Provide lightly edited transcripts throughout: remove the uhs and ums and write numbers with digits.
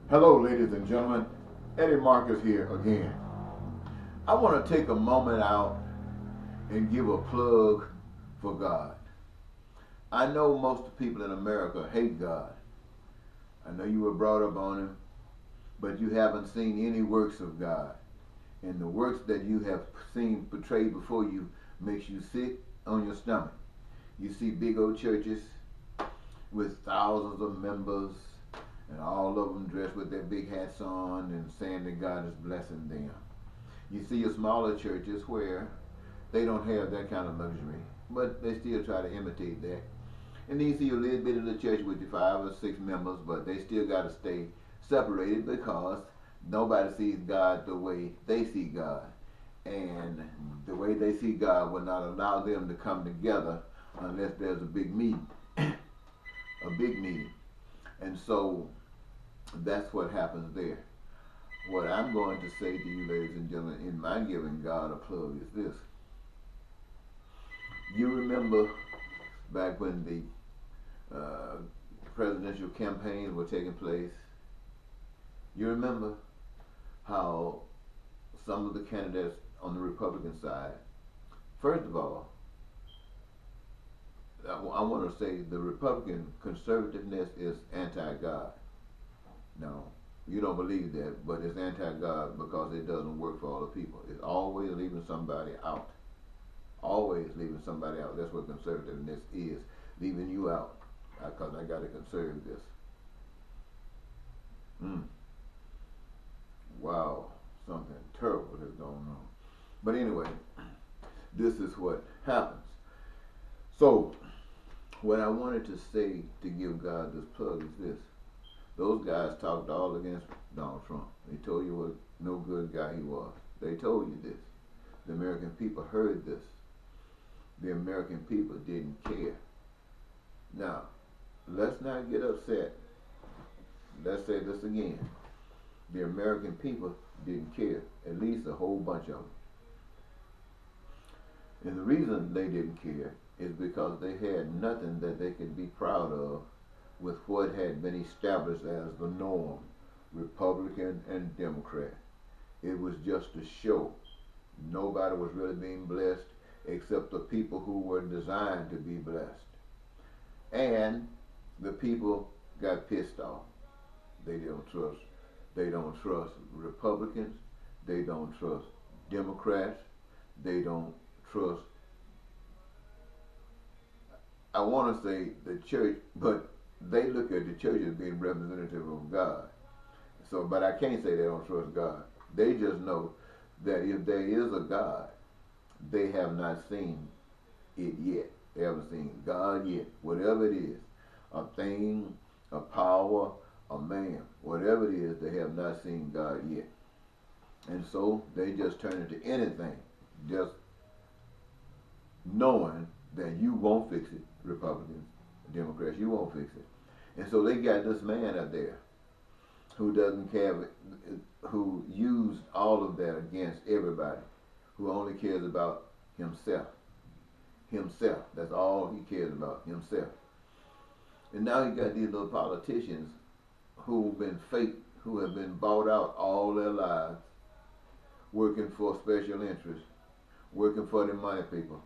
Hello, ladies and gentlemen. Eddie Marcus here again. I want to take a moment out and give a plug for God. I know most people in America hate God. I know you were brought up on Him, but you haven't seen any works of God. And the works that you have seen portrayed before you makes you sick on your stomach. You see big old churches with thousands of members, and all of them dressed with their big hats on and saying that God is blessing them. You see your smaller churches where they don't have that kind of luxury, but they still try to imitate that. And then you see a little bit of the church with the 5 or 6 members, but they still got to stay separated because nobody sees God the way they see God. And the way they see God will not allow them to come together unless there's a big meeting. A big meeting. And so that's what happens there. What I'm going to say to you, ladies and gentlemen, in my giving God a plug is this. You remember back when the presidential campaigns were taking place? You remember how some of the candidates on the Republican side, first of all, I want to say the Republican conservativeness is anti-God. No, you don't believe that, but it's anti-God because it doesn't work for all the people. It's always leaving somebody out. Always leaving somebody out. That's what conservativeness is, leaving you out because I got to conserve this. Wow, something terrible has gone on. But anyway, this is what happens. So, what I wanted to say to give God this plug is this. Those guys talked all against Donald Trump. They told you what no good guy he was. They told you this. The American people heard this. The American people didn't care. Now, let's not get upset. Let's say this again. The American people didn't care. At least a whole bunch of them. And the reason they didn't care is because they had nothing that they could be proud of with what had been established as the norm, Republican and Democrat. It was just a show. Nobody was really being blessed except the people who were designed to be blessed. And the people got pissed off. They don't trust. They don't trust Republicans. They don't trust Democrats. They don't trust, I want to say the church, but they look at the church as being representative of God. So, but I can't say they don't trust God. They just know that if there is a God, they have not seen it yet. They haven't seen God yet. Whatever it is, a thing, a power, a man, whatever it is, they have not seen God yet. And so they just turn into anything, just knowing that you won't fix it, Republicans, Democrats, you won't fix it. And so they got this man out there who doesn't care, who used all of that against everybody, who only cares about himself. Himself, that's all he cares about, himself. And now he got these little politicians who've been fake, who have been bought out all their lives, working for special interests, working for the money people,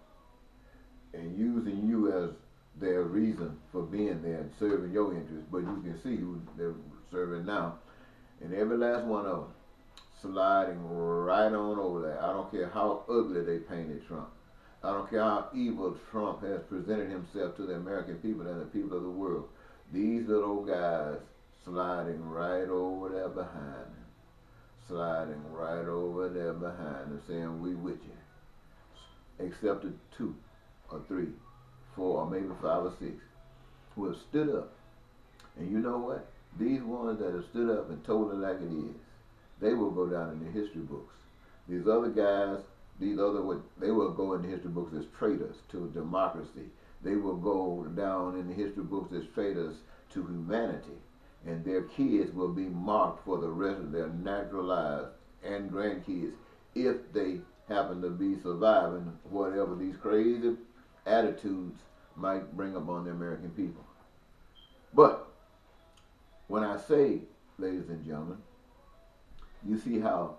and using you as their reason for being there and serving your interests. But you can see who they're serving now. And every last one of them sliding right on over there. I don't care how ugly they painted Trump. I don't care how evil Trump has presented himself to the American people and the people of the world. These little guys sliding right over there behind him. Sliding right over there behind him saying, we with you. Except the 2 or 3, 4, or maybe 5 or 6 who have stood up. And you know what? These ones that have stood up and told it like it is, they will go down in the history books. These other guys, they will go in the history books as traitors to democracy. They will go down in the history books as traitors to humanity. And their kids will be marked for the rest of their natural lives and grandkids if they happen to be surviving whatever these crazy attitudes might bring upon the American people. But when I say ladies and gentlemen, you see how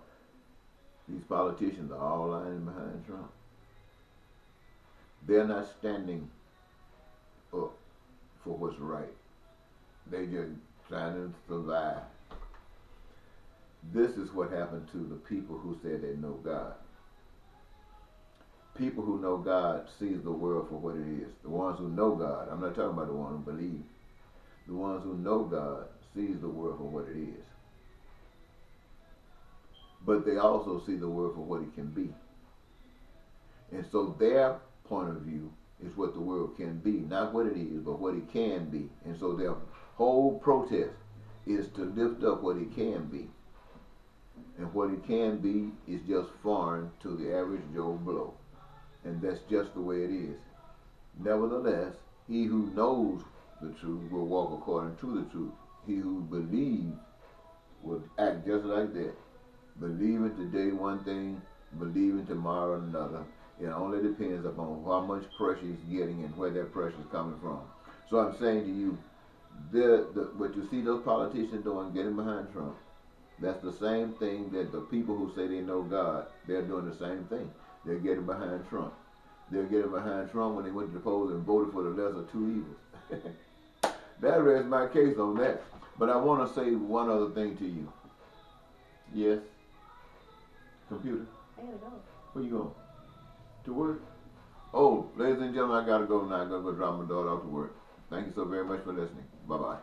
these politicians are all lining behind Trump. They're not standing up for what's right. They just trying to survive. This is what happened to the people who said they know God. People who know God sees the world for what it is. The ones who know God, I'm not talking about the ones who believe. The ones who know God sees the world for what it is. But they also see the world for what it can be. And so their point of view is what the world can be, not what it is, but what it can be. And so their whole protest is to lift up what it can be. And what it can be is just foreign to the average Joe Blow. And that's just the way it is. Nevertheless, he who knows the truth will walk according to the truth. He who believes will act just like that. Believing today one thing, believing tomorrow another. It only depends upon how much pressure he's getting and where that pressure is coming from. So I'm saying to you, what you see those politicians doing, getting behind Trump, that's the same thing that the people who say they know God, they're doing the same thing. They're getting behind Trump. They're getting behind Trump when they went to the polls and voted for the lesser of two evils. That rests my case on that. But I want to say one other thing to you. Yes? Computer? I gotta go. Where you going? To work? Oh, ladies and gentlemen, I gotta go now. I gotta go drop my daughter off to work. Thank you so very much for listening. Bye-bye.